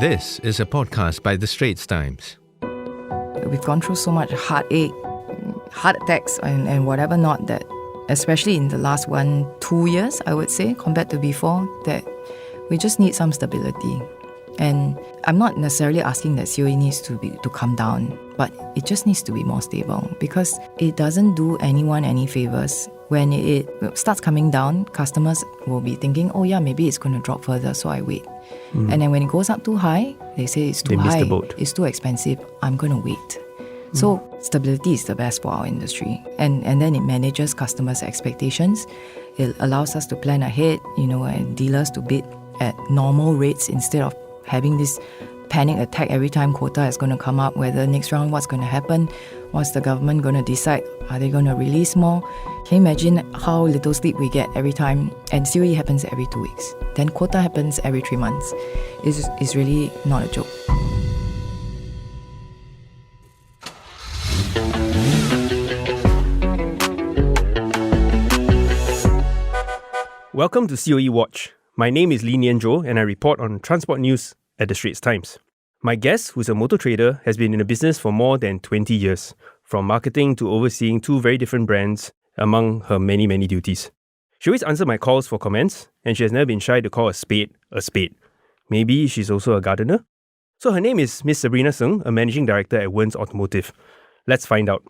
This is a podcast by the Straits Times. We've gone through so much heartache, heart attacks and whatever not, that especially in the last 1-2 years, I would say, compared to before, that we just need some stability. And I'm not necessarily asking that COE needs to come down, but it just needs to be more stable, because it doesn't do anyone any favors. When it starts coming down, customers will be thinking, oh yeah, maybe it's going to drop further, so I wait. And then when it goes up too high, they say it's too high, it's too expensive, I'm going to wait. So stability is the best for our industry. And then it manages customers' expectations. It allows us to plan ahead, and dealers to bid at normal rates instead of having this panic attack every time quota is going to come up, whether next round what's going to happen, what's the government going to decide, are they going to release more? Can you imagine how little sleep we get every time? And COE happens every 2 weeks. Then quota happens every 3 months. It's really not a joke. Welcome to COE Watch. My name is Lee Nian Tjoe and I report on transport news at the Straits Times. My guest, who's a motor trader, has been in the business for more than 20 years, from marketing to overseeing 2 very different brands among her many, many duties. She always answers my calls for comments, and she has never been shy to call a spade a spade. Maybe she's also a gardener? So her name is Ms Sabrina Sng, a managing director at Wearnes Automotive. Let's find out.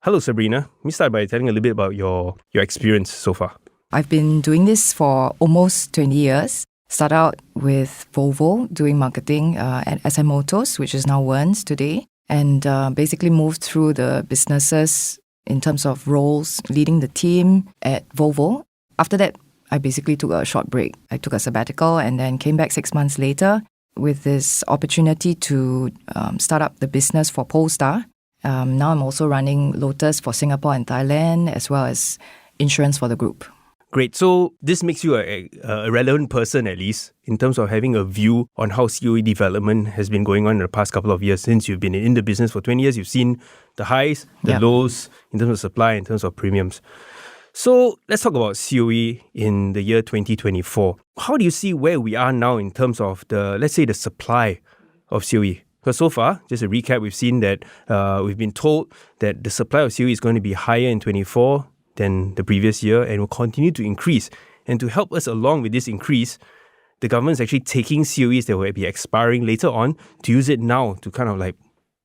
Hello Sabrina, let me start by telling a little bit about your experience so far. I've been doing this for almost 20 years. Started out with Volvo doing marketing at SM Motors, which is now Wearnes today, and basically moved through the businesses in terms of roles, leading the team at Volvo. After that, I basically took a short break. I took a sabbatical and then came back 6 months later with this opportunity to start up the business for Polestar. Now I'm also running Lotus for Singapore and Thailand, as well as insurance for the group. Great. So this makes you a relevant person, at least, in terms of having a view on how COE development has been going on in the past couple of years. Since you've been in the business for 20 years, you've seen the highs, the lows, in terms of supply, in terms of premiums. So let's talk about COE in the year 2024. How do you see where we are now in terms of the supply of COE? Because so far, just a recap, we've seen that we've been told that the supply of COE is going to be higher in 24 than the previous year and will continue to increase. And to help us along with this increase, the government is actually taking COEs that will be expiring later on to use it now to kind of like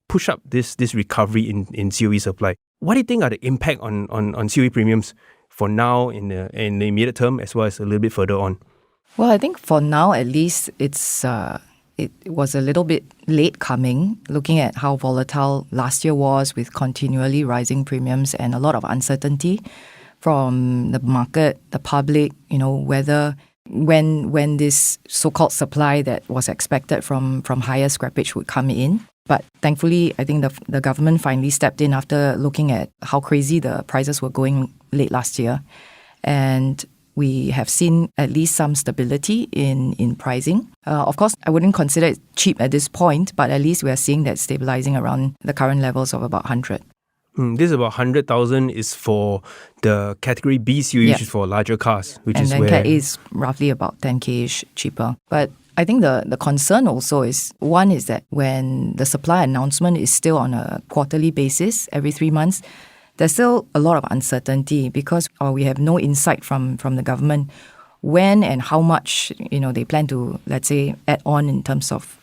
push up this recovery in COE supply. What do you think are the impact on COE premiums for now in the immediate term, as well as a little bit further on? Well, I think for now at least it was a little bit late coming, looking at how volatile last year was with continually rising premiums and a lot of uncertainty from the market, the public, whether when this so-called supply that was expected from higher scrappage would come in. But thankfully, I think the government finally stepped in after looking at how crazy the prices were going late last year. And we have seen at least some stability in pricing. Of course, I wouldn't consider it cheap at this point, but at least we are seeing that stabilizing around the current levels of about 100. This about 100,000 is for the category B COE, which is for larger cars, and then Cat A is roughly about 10k-ish cheaper. But I think the concern also is, one is that when the supply announcement is still on a quarterly basis, every 3 months, there's still a lot of uncertainty because we have no insight from the government when and how much they plan to, let's say, add on in terms of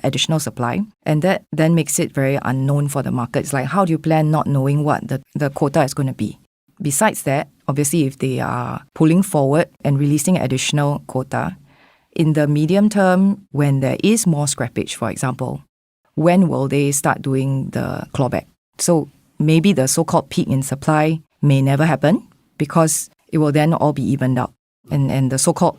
additional supply. And that then makes it very unknown for the market. It's like, how do you plan not knowing what the quota is going to be? Besides that, obviously, if they are pulling forward and releasing additional quota, in the medium term, when there is more scrappage, for example, when will they start doing the clawback? So maybe the so-called peak in supply may never happen because it will then all be evened out. And the so-called,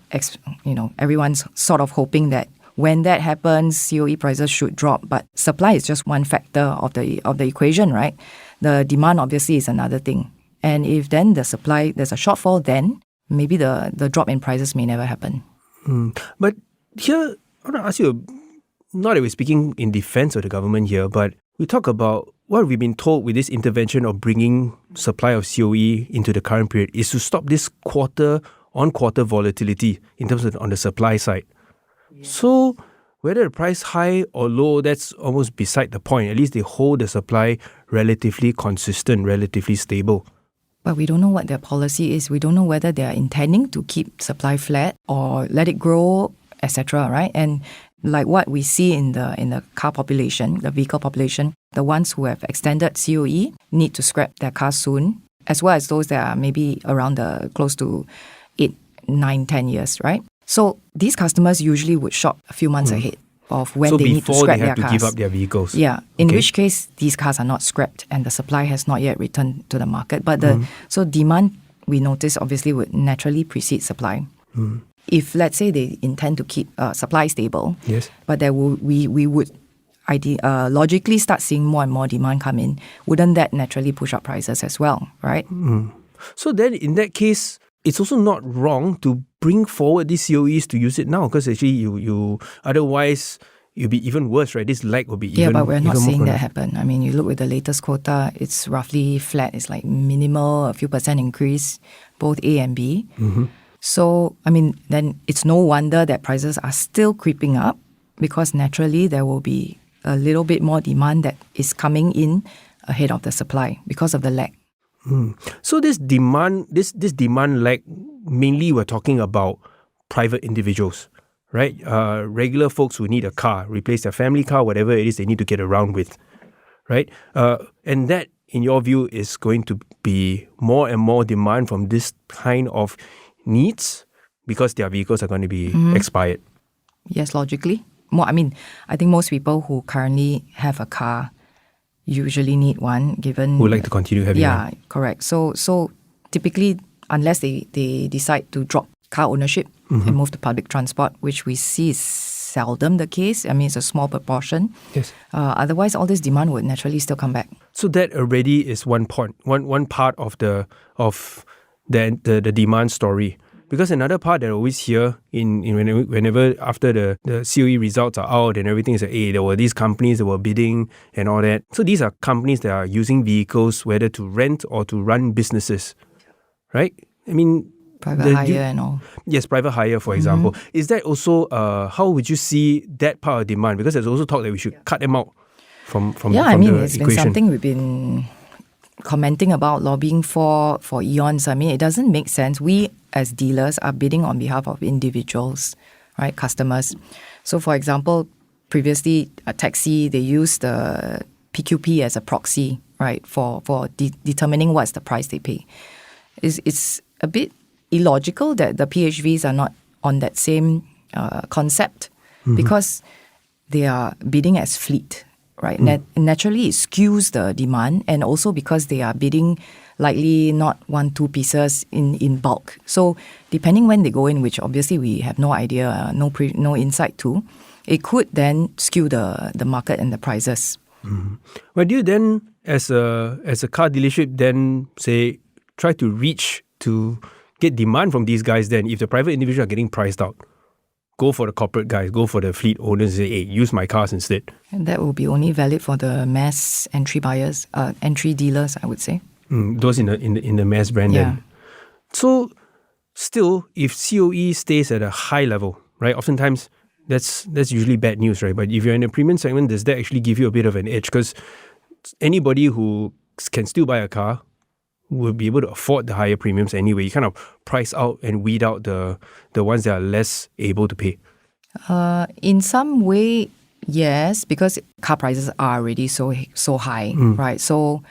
everyone's sort of hoping that when that happens, COE prices should drop. But supply is just one factor of the equation, right? The demand obviously is another thing. And if then the supply, there's a shortfall, then maybe the drop in prices may never happen. But here, I want to ask you, not that we're speaking in defense of the government here, but we talk about what we've been told with this intervention of bringing supply of COE into the current period is to stop this quarter-on-quarter volatility in terms of on the supply side. Yeah. So whether the price high or low, that's almost beside the point. At least they hold the supply relatively consistent, relatively stable. But we don't know what their policy is. We don't know whether they are intending to keep supply flat or let it grow, etc. Right? And like what we see in the car population, the vehicle population, the ones who have extended COE need to scrap their cars soon, as well as those that are maybe around close to 8, 9, 10 years, right? So these customers usually would shop a few months ahead of when they need to scrap their cars. So before they have to give up their vehicles. Yeah, in which case these cars are not scrapped and the supply has not yet returned to the market. But so demand, we notice, obviously would naturally precede supply. If, let's say, they intend to keep supply stable, yes, but we would logically start seeing more and more demand come in, wouldn't that naturally push up prices as well, right? So then in that case, it's also not wrong to bring forward these COEs to use it now, because actually you otherwise it'll be even worse, right? This lag will be even. Yeah, but we're not seeing more that happen. I mean, you look with the latest quota, it's roughly flat. It's like minimal, a few percent increase, both A and B. So, I mean, then it's no wonder that prices are still creeping up, because naturally there will be a little bit more demand that is coming in ahead of the supply because of the lag. So this demand lag, mainly we're talking about private individuals, right? Regular folks who need a car, replace their family car, whatever it is they need to get around with, right? And that, in your view, is going to be more and more demand from this kind of needs because their vehicles are going to be expired. Yes, logically. I think most people who currently have a car usually need one, given... Would like to continue having one. Yeah, correct. So typically, unless they decide to drop car ownership and move to public transport, which we see is seldom the case. I mean, it's a small proportion. Yes. Otherwise, all this demand would naturally still come back. So that already is one part of the demand story. Because another part that I always hear whenever after the COE results are out and everything is like, hey, there were these companies that were bidding and all that. So these are companies that are using vehicles whether to rent or to run businesses, right? I mean... Private hire and all. Yes, private hire, for example. Is that also, how would you see that part of demand? Because there's also talk that we should cut them out from the equation. It's been something we've been commenting about, lobbying for eons. I mean, it doesn't make sense. We as dealers are bidding on behalf of individuals, right, customers. So for example, previously a taxi, they used the PQP as a proxy, right, for determining what's the price they pay. It's a bit illogical that the PHVs are not on that same concept because they are bidding as fleet, right? Naturally, it skews the demand, and also because they are bidding likely not 1-2 pieces in bulk. So depending when they go in, which obviously we have no idea, no insight to, it could then skew the market and the prices. But do you then, as a car dealership, then say try to reach to get demand from these guys? Then if the private individuals are getting priced out, go for the corporate guys, go for the fleet owners, say, hey, use my cars instead. And that will be only valid for the mass entry buyers, entry dealers, I would say. Those in the mass brand. Yeah. Then. So still, if COE stays at a high level, right, oftentimes that's usually bad news, right? But if you're in a premium segment, does that actually give you a bit of an edge? Because anybody who can still buy a car will be able to afford the higher premiums anyway. You kind of price out and weed out the ones that are less able to pay. In some way, yes, because car prices are already so high, right? So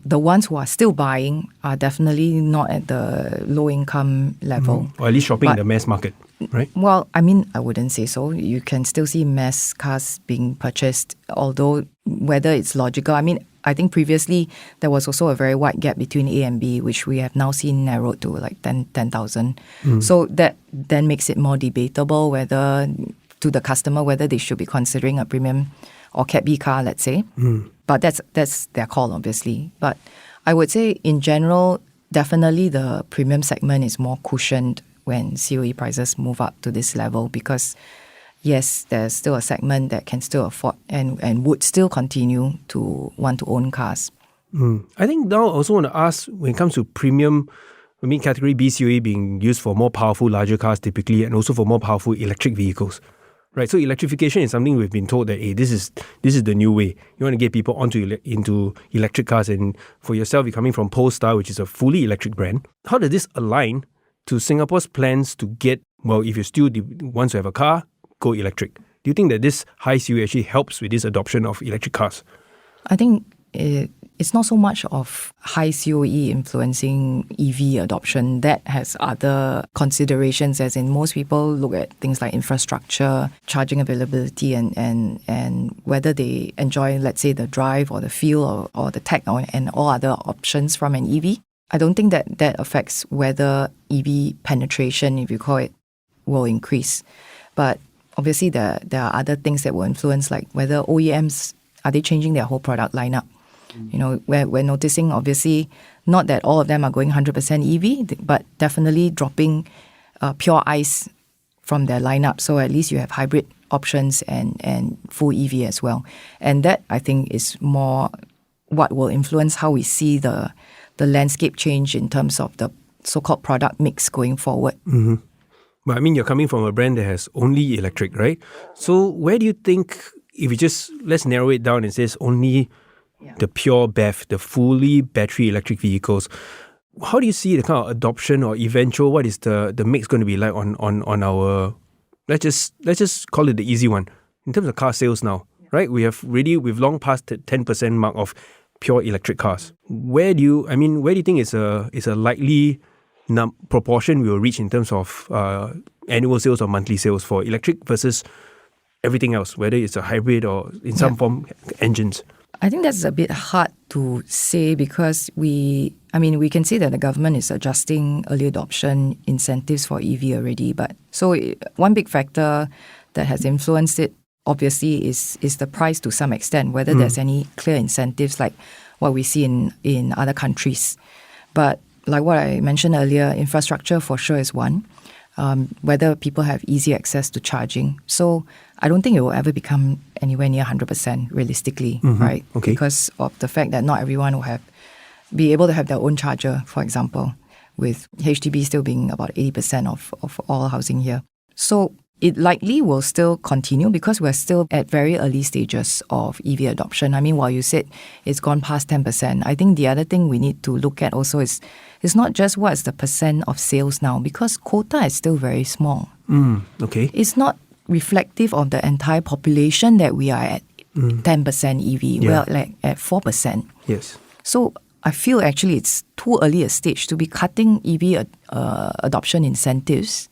the ones who are still buying are definitely not at the low income level. Or at least shopping in the mass market, right? Well, I mean, I wouldn't say so. You can still see mass cars being purchased, although whether it's logical, I mean, I think previously there was also a very wide gap between A and B, which we have now seen narrowed to like 10,000. So that then makes it more debatable whether to the customer whether they should be considering a premium or Cat B car, let's say. But that's their call, obviously. But I would say in general, definitely the premium segment is more cushioned when COE prices move up to this level because yes, there's still a segment that can still afford and would still continue to want to own cars. I think now I also want to ask, when it comes to premium, I mean category B COE being used for more powerful, larger cars typically, and also for more powerful electric vehicles, right? So electrification is something we've been told that, hey, this is the new way. You want to get people into electric cars, and for yourself, you're coming from Polestar, which is a fully electric brand. How does this align to Singapore's plans to get, well, if you still want to have a car, go electric? Do you think that this high COE actually helps with this adoption of electric cars? I think it's not so much of high COE influencing EV adoption. That has other considerations, as in most people look at things like infrastructure, charging availability, and whether they enjoy, let's say, the drive or the feel or the tech and all other options from an EV. I don't think that affects whether EV penetration, if you call it, will increase. But obviously, there are other things that will influence, like whether OEMs, are they changing their whole product lineup? You know, we're noticing, obviously, not that all of them are going 100% EV, but definitely dropping pure ICE from their lineup. So at least you have hybrid options and full EV as well. And that, I think, is more what will influence how we see the landscape change in terms of the so-called product mix going forward. Mm-hmm. But I mean, you're coming from a brand that has only electric, right? So where do you think, if you just, let's narrow it down and says only the pure BEV, the fully battery electric vehicles, how do you see the kind of adoption or eventual, what is the mix going to be like on our, let's just call it the easy one, in terms of car sales now, right? We've long passed the 10% mark of pure electric cars. Where do you think is a likely proportion we will reach in terms of annual sales or monthly sales for electric versus everything else, whether it's a hybrid or in some form engines? I think that's a bit hard to say because we can see that the government is adjusting early adoption incentives for EV already. But so one big factor that has influenced it, obviously, is the price to some extent, whether there's any clear incentives like what we see in other countries. But like what I mentioned earlier, infrastructure for sure is one. Whether people have easy access to charging. So I don't think it will ever become anywhere near 100% realistically, right? Okay. Because of the fact that not everyone will be able to have their own charger, for example, with HDB still being about 80% of all housing here. So it likely will still continue because we're still at very early stages of EV adoption. I mean, while you said it's gone past 10%, I think the other thing we need to look at also is it's not just what's the percent of sales now, because quota is still very small. Okay. It's not reflective of the entire population that we are at 10% EV. We're like at 4%. Yes. So I feel actually it's too early a stage to be cutting EV adoption incentives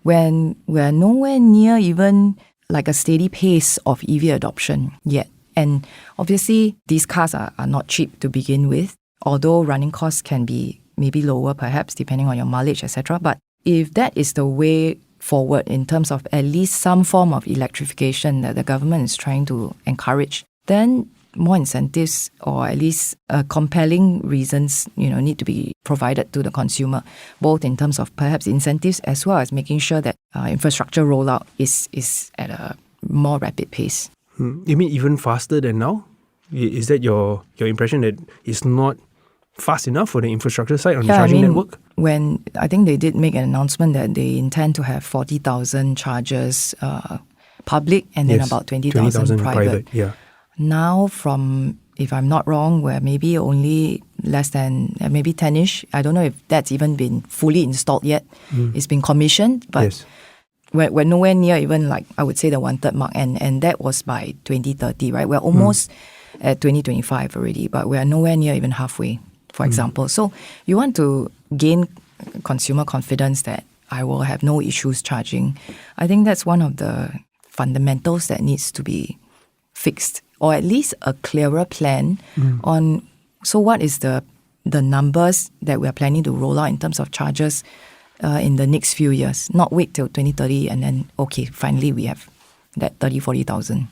when we're nowhere near even like a steady pace of EV adoption yet. And obviously, these cars are not cheap to begin with, although running costs can be maybe lower perhaps depending on your mileage, etc. But if that is the way forward in terms of at least some form of electrification that the government is trying to encourage, then more incentives or at least compelling reasons, need to be provided to the consumer, both in terms of perhaps incentives as well as making sure that infrastructure rollout is at a more rapid pace. You mean even faster than now? Is that your impression that it's not fast enough for the infrastructure side on the charging network? When I think they did make an announcement that they intend to have 40,000 chargers public and then about 20,000 private. Yeah. Now from, if I'm not wrong, we're maybe only less than maybe 10-ish. I don't know if that's even been fully installed yet. It's been commissioned, but we're nowhere near even like, I would say, the 1/3 mark. And that was by 2030, right? We're almost at 2025 already, but we're nowhere near even halfway, for example. So you want to gain consumer confidence that I will have no issues charging. I think that's one of the fundamentals that needs to be fixed, or at least a clearer plan on, so what is the numbers that we are planning to roll out in terms of charges in the next few years, not wait till 2030 and then, okay, finally we have that 40,000.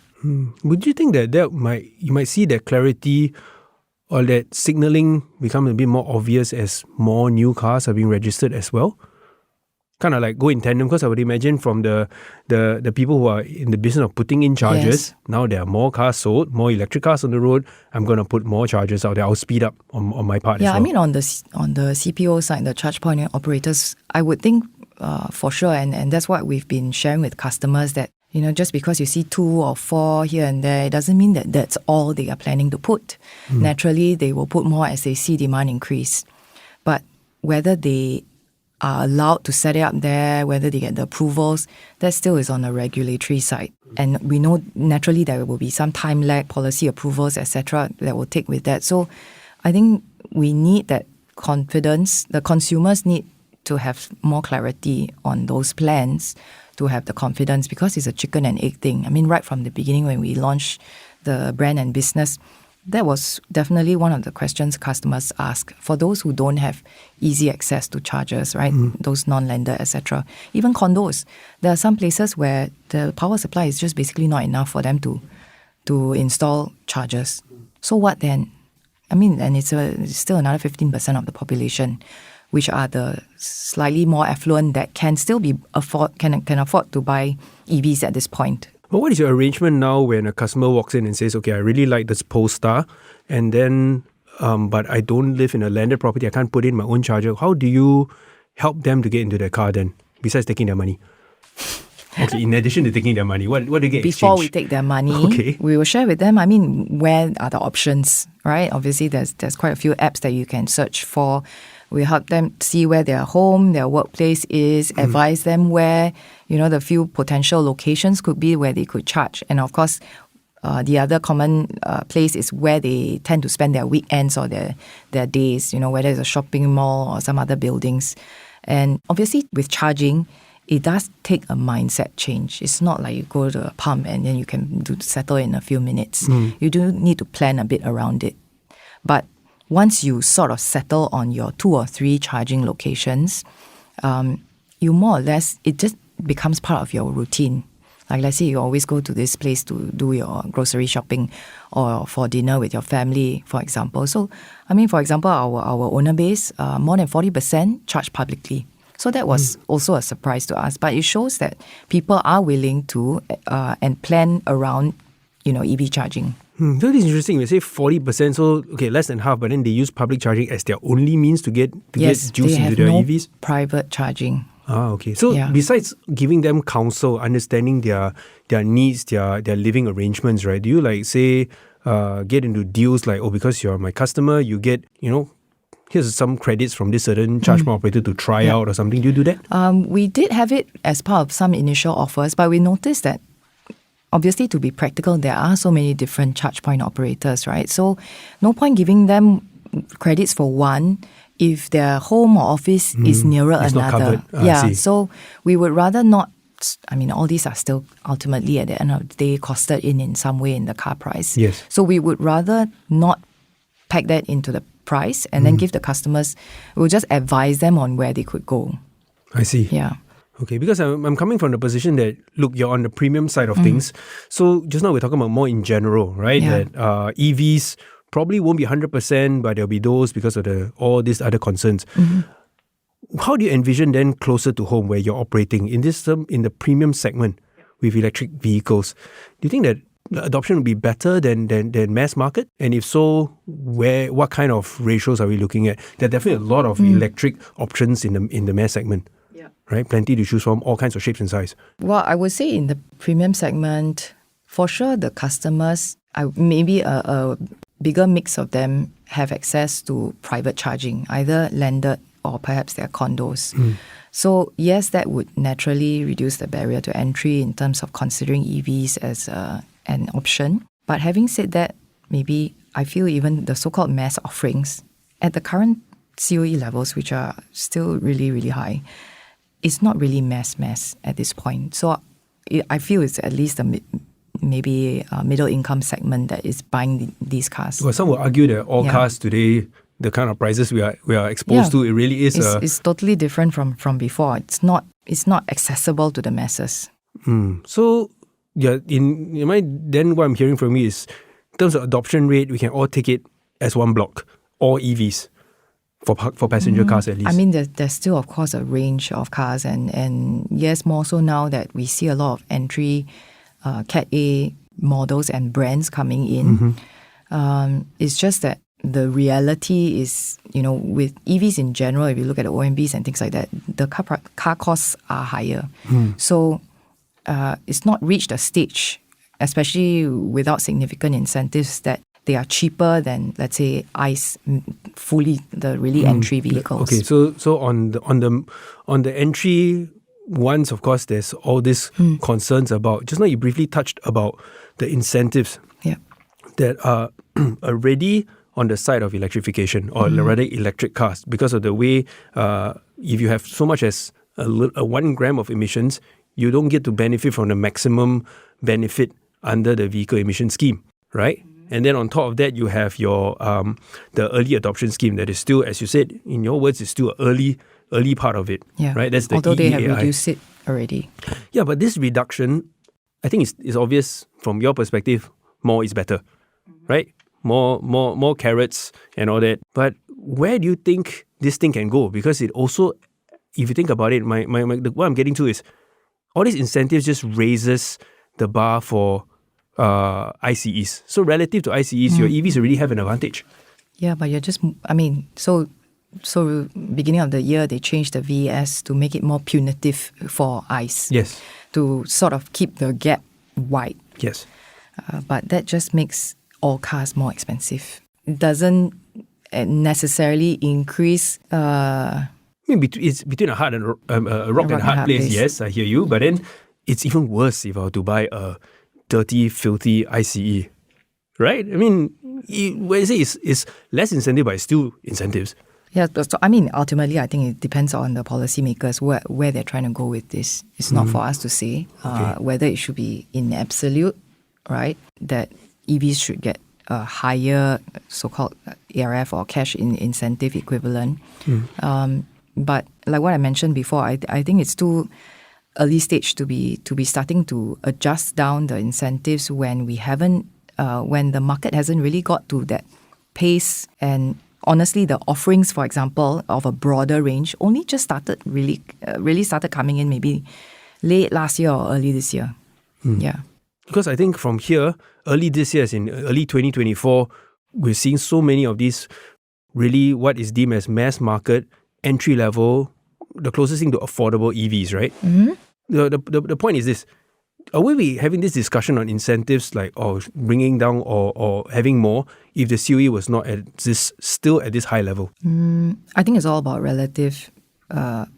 Would you think that you might see that clarity or that signalling become a bit more obvious as more new cars are being registered as well? Kind of like go in tandem, because I would imagine from the people who are in the business of putting in chargers, now there are more cars sold, more electric cars on the road. I'm going to put more chargers out there. I'll speed up on my part as well. Yeah, I mean on the CPO side, the charge point operators, I would think for sure, and that's what we've been sharing with customers, that Just because you see 2 or 4 here and there, it doesn't mean that that's all they are planning to put. Naturally, they will put more as they see demand increase. But whether they are allowed to set it up there, whether they get the approvals, that still is on the regulatory side. And we know naturally there will be some time lag, policy approvals, etc. that will take with that. So I think we need that confidence. The consumers need to have more clarity on those plans to have the confidence, because it's a chicken and egg thing. I mean, right from the beginning when we launched the brand and business, that was definitely one of the questions customers ask. For those who don't have easy access to chargers, right? Those non-lender, etc. Even condos, there are some places where the power supply is just basically not enough for them to install chargers. So what then? I mean, and it's still another 15% of the population, which are the slightly more affluent that can still can afford to buy EVs at this point. Well, what is your arrangement now when a customer walks in and says, okay, I really like this Polestar, and then, but I don't live in a landed property, I can't put in my own charger. How do you help them to get into their car then, besides taking their money? Okay, in addition to taking their money, what do you get Before exchanged? we take their money, we will share with them, where are the options, right? Obviously, there's quite a few apps that you can search for. We help them see where their home, their workplace is, advise them where, the few potential locations could be where they could charge. And of course, the other common place is where they tend to spend their weekends or their days, whether it's a shopping mall or some other buildings. And obviously, with charging, it does take a mindset change. It's not like you go to a pump and then you can settle in a few minutes. You do need to plan a bit around it. But once you sort of settle on your 2 or 3 charging locations, you more or less, it just becomes part of your routine. Like let's say you always go to this place to do your grocery shopping or for dinner with your family, for example. So, for example, our owner base, more than 40% charge publicly. So that was also a surprise to us. But it shows that people are willing to and plan around, EV charging. So this is interesting. We say 40%, so okay, less than half, but then they use public charging as their only means to get juice into their EVs? Private charging. Okay. So besides giving them counsel, understanding their needs, their living arrangements, right? Do you get into deals like, because you're my customer, you get, here's some credits from this certain charge point operator to try out or something. Do you do that? We did have it as part of some initial offers, but we noticed that obviously, to be practical, there are so many different charge point operators, right? So no point giving them credits for one if their home or office is nearer it's another. Not covered. So we would rather not. All these are still ultimately at the end of the day costed in some way in the car price. Yes. So we would rather not pack that into the price and then give the customers, we'll just advise them on where they could go. I see. Yeah. Okay, because I'm coming from the position that, look, you're on the premium side of things. So just now we're talking about more in general, right? Yeah. That EVs probably won't be 100%, but there'll be those because of all these other concerns. How do you envision then closer to home where you're operating in the premium segment with electric vehicles? Do you think that the adoption will be better than mass market? And if so, what kind of ratios are we looking at? There are definitely a lot of electric options in the mass segment. Right, plenty to choose from, all kinds of shapes and size. Well, I would say in the premium segment, for sure, the customers, maybe a bigger mix of them have access to private charging, either landed or perhaps their condos. So yes, that would naturally reduce the barrier to entry in terms of considering EVs as an option. But having said that, maybe I feel even the so-called mass offerings at the current COE levels, which are still really, really high, it's not really mass at this point. So I feel it's at least maybe a middle income segment that is buying these cars. Well, some will argue that all cars today, the kind of prices we are exposed to, it really is. It's totally different from before. It's not accessible to the masses. So in my then what I'm hearing from you is, in terms of adoption rate, we can all take it as one block, all EVs. For passenger cars at least. There's still, of course, a range of cars. And yes, more so now that we see a lot of entry Cat A models and brands coming in. It's just that the reality is, with EVs in general, if you look at the OMBs and things like that, the car costs are higher. So it's not reached a stage, especially without significant incentives, that they are cheaper than, let's say, ICE, fully the really entry vehicles. Okay, so on the entry ones, of course, there's all these concerns about. Just now you briefly touched about the incentives that are already on the side of electrification, or rather electric cars, because of the way if you have so much as a 1 gram of emissions, you don't get to benefit from the maximum benefit under the vehicle emission scheme, right? And then on top of that, you have your the early adoption scheme that is still, as you said, in your words, is still an early part of it, right? That's the although they have EEAI. reduced it already. Yeah, but this reduction, I think it's obvious from your perspective, more is better, right? More carrots and all that. But where do you think this thing can go? Because it also, if you think about it, what I'm getting to is all these incentives just raises the bar for ICEs. So relative to ICEs, your EVs already have an advantage. Yeah, but you're just, so beginning of the year, they changed the VES to make it more punitive for ICE. Yes. To sort of keep the gap wide. Yes. But that just makes all cars more expensive. It doesn't necessarily increase... it's between a rock and a hard place. Yes, I hear you. But then it's even worse if I were to buy a dirty, filthy ICE, right? I mean, where you say it's less incentive, but it's still incentives. Yeah, so ultimately, I think it depends on the policymakers where they're trying to go with this. It's not for us to say whether it should be in absolute, right? That EVs should get a higher so-called ARF or cash incentive equivalent. But like what I mentioned before, I think it's too early stage to be starting to adjust down the incentives when we haven't, when the market hasn't really got to that pace. And honestly, the offerings, for example, of a broader range only just started really started coming in maybe late last year or early this year. Yeah. Because I think from here, early this year, as in early 2024, we're seeing so many of these really what is deemed as mass market, entry level, the closest thing to affordable EVs, right? The point is this. Are we having this discussion on incentives like bringing down or having more if the COE was not still at this high level? I think it's all about relative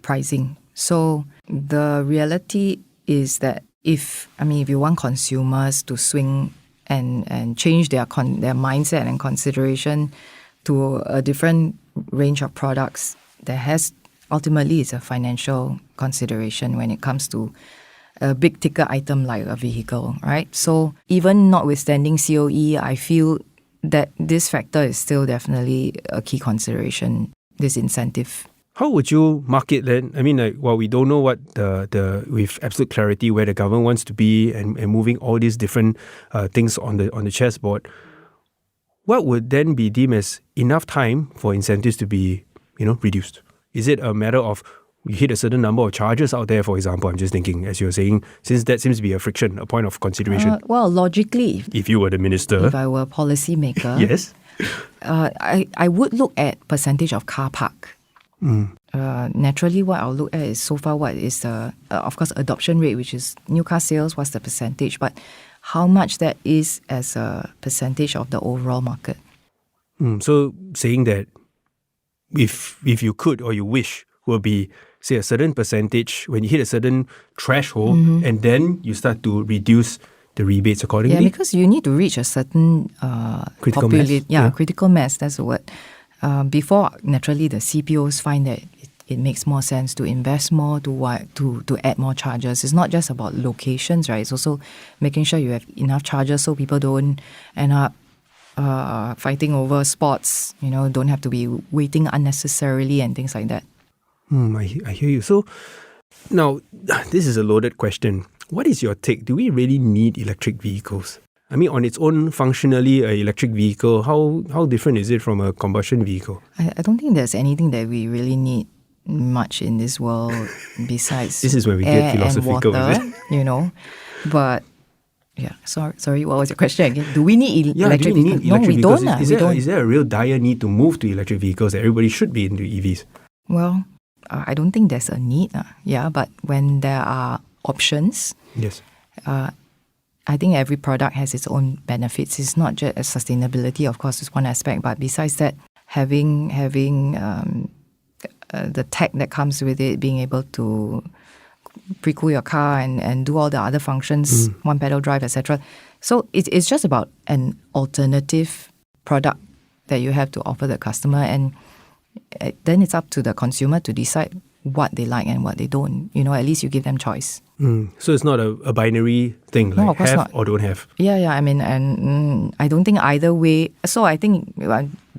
pricing. So the reality is that if you want consumers to swing and change their mindset and consideration to a different range of products, there has ultimately is a financial consideration when it comes to a big ticket item like a vehicle, right? So even notwithstanding COE, I feel that this factor is still definitely a key consideration, this incentive. How would you mark it then? I mean, we don't know what with absolute clarity where the government wants to be and moving all these different things on the chessboard. What would then be deemed as enough time for incentives to be, reduced? Is it a matter of you hit a certain number of charges out there, for example? I'm just thinking, as you're saying, since that seems to be a point of consideration. Well, logically, if you were the minister, if I were a policymaker, yes, I would look at percentage of car park. Naturally, what I'll look at is so far what is the, of course, adoption rate, which is new car sales, what's the percentage, but how much that is as a percentage of the overall market. So saying that if you could or you wish will be, say, a certain percentage when you hit a certain threshold and then you start to reduce the rebates accordingly? Yeah, because you need to reach a certain critical mass. Yeah, critical mass, that's the word. Before, naturally, the CPOs find that it makes more sense to invest more, to add more charges. It's not just about locations, right? It's also making sure you have enough charges so people don't end up fighting over spots, don't have to be waiting unnecessarily and things like that. I hear you. So now, this is a loaded question. What is your take? Do we really need electric vehicles? I mean, on its own, functionally, an electric vehicle, how different is it from a combustion vehicle? I don't think there's anything that we really need much in this world besides this is where we air get philosophical, and water, is it? But yeah, sorry, what was your question again? Do we need electric do we vehicles? need electric vehicles? No, we don't. Is there a real dire need to move to electric vehicles that everybody should be into EVs? Well, I don't think there's a need. But when there are options. Yes. I think every product has its own benefits. It's not just sustainability, of course, is one aspect, but besides that, having the tech that comes with it, being able to pre-cool your car and do all the other functions, one pedal drive, etc. So it's just about an alternative product that you have to offer the customer, and then it's up to the consumer to decide what they like and what they don't. At least you give them choice. So it's not a binary thing, No, like of course have not. or don't have. Yeah. I mean, and I don't think either way. So I think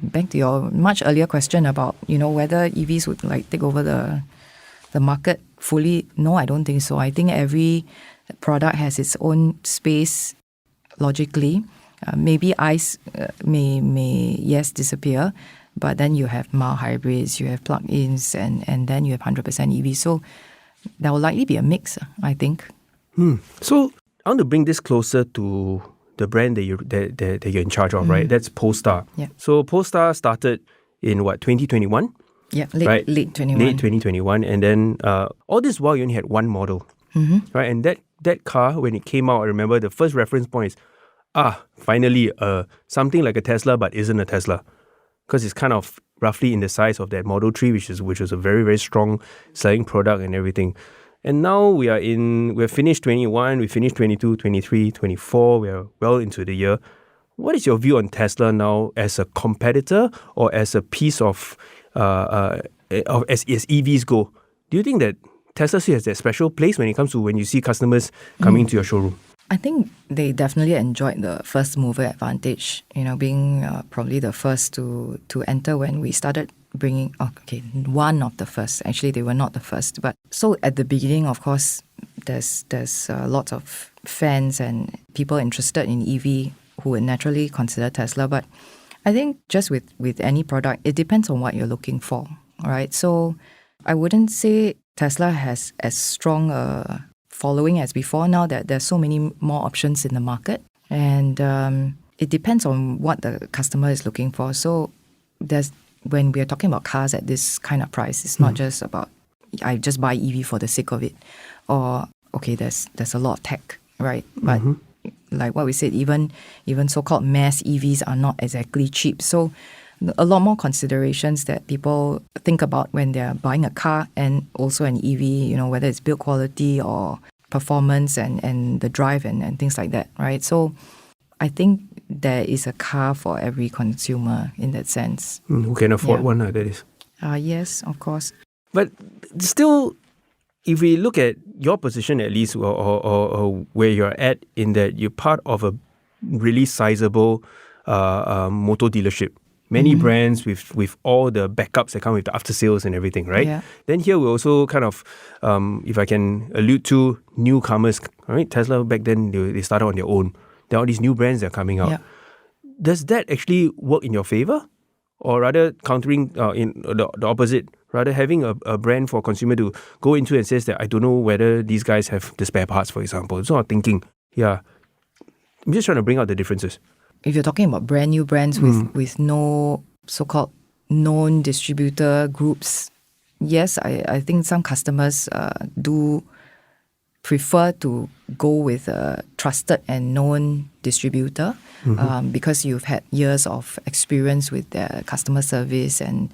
back to your much earlier question about whether EVs would like take over the market fully. No, I don't think so. I think every product has its own space logically. Maybe ICE may disappear, but then you have mild hybrids, you have plug-ins, and then you have 100% EV. So there will likely be a mix, I think. So I want to bring this closer to the brand that you're in charge of, right? That's Polestar. Yeah. So Polestar started in 2021? Yeah, right? late 21. Late 2021. And then all this while you only had one model, right? And that car, when it came out, I remember the first reference point is, finally, something like a Tesla but isn't a Tesla. Because it's kind of roughly in the size of that Model 3, which was a very, very strong selling product and everything. And now we've finished 21, we finished 22, 23, 24, we are well into the year. What is your view on Tesla now as a competitor or as a piece of as EVs go? Do you think that Tesla still has that special place when it comes to when you see customers coming to your showroom? I think they definitely enjoyed the first mover advantage, being probably the first to enter when we started bringing, one of the first. Actually, they were not the first. But so at the beginning, of course, there's lots of fans and people interested in EV who would naturally consider Tesla. But I think just with any product, it depends on what you're looking for, right? So I wouldn't say Tesla has as strong a following as before now that there's so many more options in the market. And it depends on what the customer is looking for. So when we are talking about cars at this kind of price, it's not just about I just buy EV for the sake of it, or there's a lot of tech, right? But like what we said, even so-called mass EVs are not exactly cheap. So a lot more considerations that people think about when they're buying a car, and also an EV, whether it's build quality or performance and the drive and things like that, right? So I think there is a car for every consumer in that sense. Who can afford one, that is. Yes, of course. But still, if we look at your position at least, or where you're at in that you're part of a really sizable motor dealership, many brands with all the backups that come with the after sales and everything, right? Yeah. Then here we also kind of, if I can allude to newcomers, right? Tesla back then, they started on their own. There are all these new brands that are coming out. Yeah. Does that actually work in your favor? Or rather countering in the opposite, rather having a brand for consumer to go into and says that I don't know whether these guys have the spare parts, for example. So I'm thinking, I'm just trying to bring out the differences. If you're talking about brand new brands with no so-called known distributor groups, yes, I think some customers do prefer to go with a trusted and known distributor because you've had years of experience with their customer service and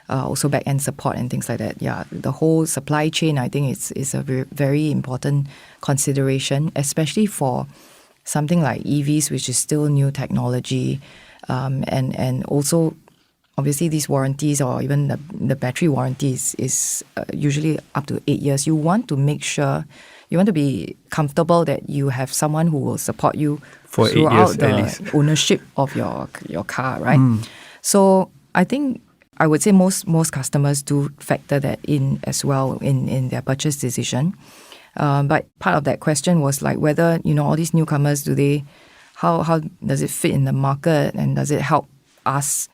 also back-end support and things like that. Yeah, the whole supply chain, I think, is a very, very important consideration, especially for something like EVs, which is still new technology, and also obviously these warranties or even the battery warranties is usually up to 8 years. You want to make sure, you want to be comfortable that you have someone who will support you for 8 throughout years, the ownership of your car, right? So I think I would say most customers do factor that in as well in their purchase decision. But part of that question was like whether, all these newcomers, how does it fit in the market and does it help us?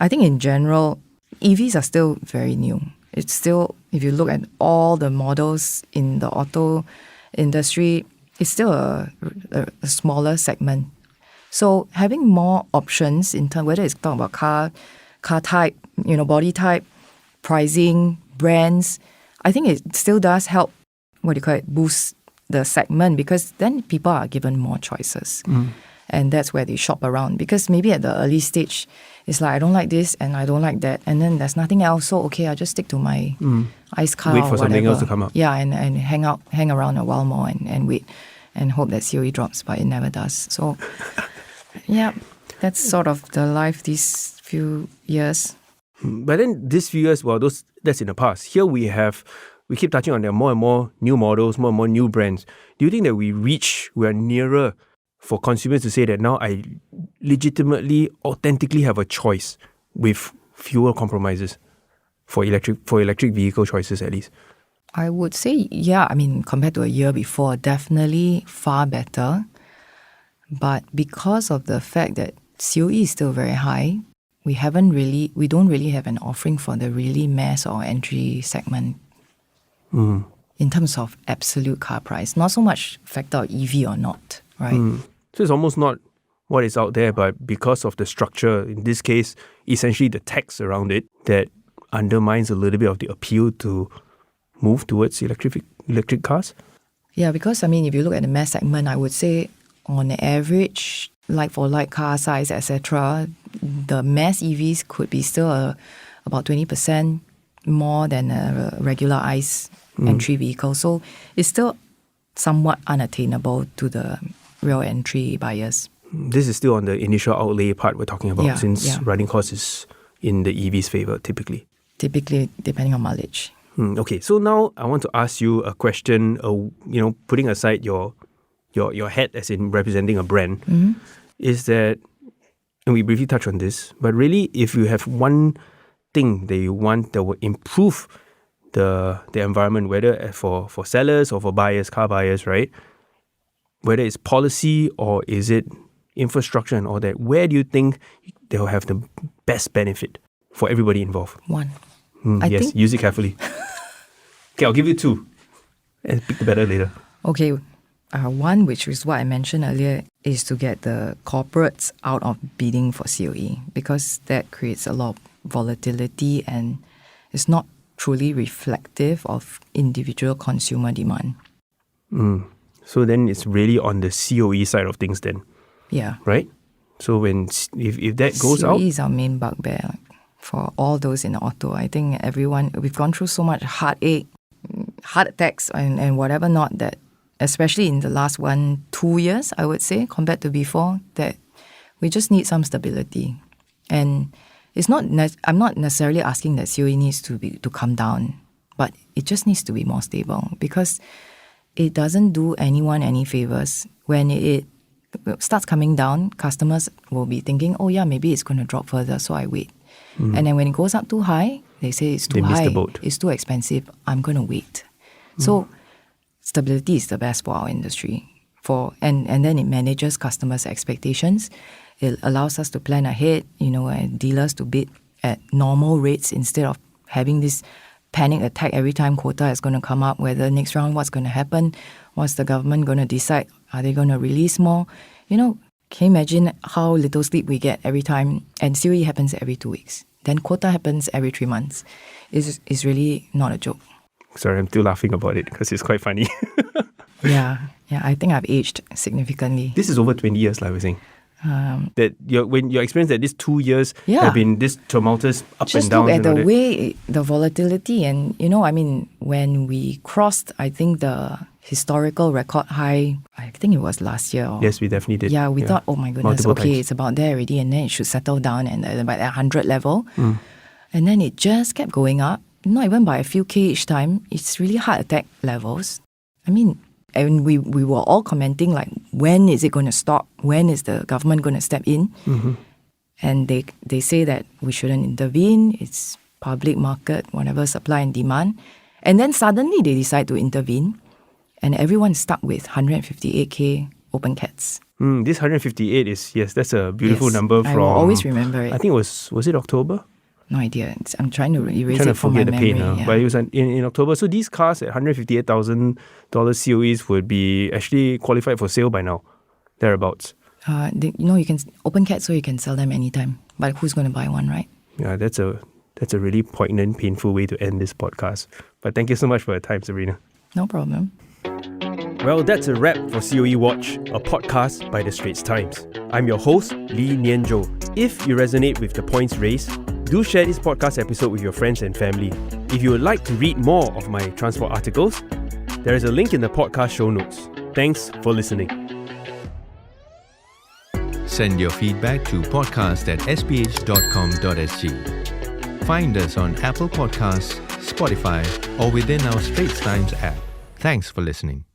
I think in general, EVs are still very new. It's still, if you look at all the models in the auto industry, it's still a smaller segment. So having more options in terms, whether it's talking about car type, body type, pricing, brands, I think it still does help, boost the segment because then people are given more choices. And that's where they shop around because maybe at the early stage, it's like, I don't like this and I don't like that. And then there's nothing else. So, okay, I'll just stick to my ice car Wait or for something whatever. else to come up. Yeah, and hang around a while more and wait and hope that COE drops, but it never does. So, yeah, that's sort of the life these few years. But then this few years, well, that's in the past. Here we keep touching on there more and more new models, more and more new brands. Do you think that we are nearer for consumers to say that now I legitimately, authentically have a choice with fewer compromises for electric vehicle choices at least? I would say, yeah, I mean, compared to a year before, definitely far better. But because of the fact that COE is still very high, we don't really have an offering for the really mass or entry segment in terms of absolute car price. Not so much factor of EV or not, right? So it's almost not what is out there, but because of the structure, in this case, essentially the tax around it, that undermines a little bit of the appeal to move towards electric cars? Yeah, because I mean, if you look at the mass segment, I would say on average, like for light car size, etc., the mass EVs could be still about 20% more than a regular ICE entry vehicle. So it's still somewhat unattainable to the real entry buyers. This is still on the initial outlay part we're talking about, since running cost is in the EV's favor typically. Typically, depending on mileage. Okay, so now I want to ask you a question, putting aside your hat as in representing a brand, is that, and we briefly touched on this, but really if you have one thing that you want that will improve the environment, whether for sellers or for buyers, car buyers, right? Whether it's policy or is it infrastructure and all that, where do you think they'll have the best benefit for everybody involved? One. Yes, use it carefully. Okay, I'll give you two. And pick the better later. Okay, one, which is what I mentioned earlier, is to get the corporates out of bidding for COE because that creates a lot of volatility and it's not truly reflective of individual consumer demand. So then it's really on the COE side of things then. Yeah. Right? So if that goes out... COE is our main bugbear for all those in the auto. I think we've gone through so much heartache, heart attacks and whatever not that, especially in the last 1-2 years, I would say, compared to before, that we just need some stability. And it's not. I'm not necessarily asking that COE needs to come down, but it just needs to be more stable because it doesn't do anyone any favors. When it starts coming down, customers will be thinking, oh yeah, maybe it's going to drop further, so I wait. And then when it goes up too high, they say it's too high, it's too expensive, I'm going to wait. So stability is the best for our industry. And then it manages customers' expectations. It allows us to plan ahead, and dealers to bid at normal rates instead of having this panic attack every time quota is going to come up, whether next round what's going to happen, what's the government going to decide, are they going to release more? Can you imagine how little sleep we get every time? And COE happens every 2 weeks. Then quota happens every 3 months. It's really not a joke. Sorry, I'm still laughing about it because it's quite funny. Yeah, I think I've aged significantly. This is over 20 years, like I was saying. That when your experience that these 2 years have been this tumultuous up and down. Just look at the way, the volatility and, when we crossed, I think the historical record high, I think it was last year. Yes, we definitely did. Yeah, we thought, oh my goodness, multiple okay, times. It's about there already and then it should settle down and by that 100 level. And then it just kept going up, not even by a few K each time. It's really heart attack levels. I mean, and we were all commenting like, when is it going to stop? When is the government going to step in? And they say that we shouldn't intervene. It's public market, whatever, supply and demand. And then suddenly they decide to intervene. And everyone's stuck with 158K open cats. This 158 is, that's a beautiful number from... I will always remember it. I think was it October? No idea. I'm trying to erase it from my memory. But it was in October. So these cars at $158,000 COEs would be actually qualified for sale by now, thereabouts. You can open cat, so you can sell them anytime. But who's going to buy one, right? Yeah, that's a really poignant, painful way to end this podcast. But thank you so much for your time, Sabrina. No problem. Well, that's a wrap for COE Watch, a podcast by the Straits Times. I'm your host, Lee Nian Tjoe. If you resonate with the points raised, do share this podcast episode with your friends and family. If you would like to read more of my transport articles, there is a link in the podcast show notes. Thanks for listening. Send your feedback to podcast@sph.com.sg. Find us on Apple Podcasts, Spotify, or within our Straits Times app. Thanks for listening.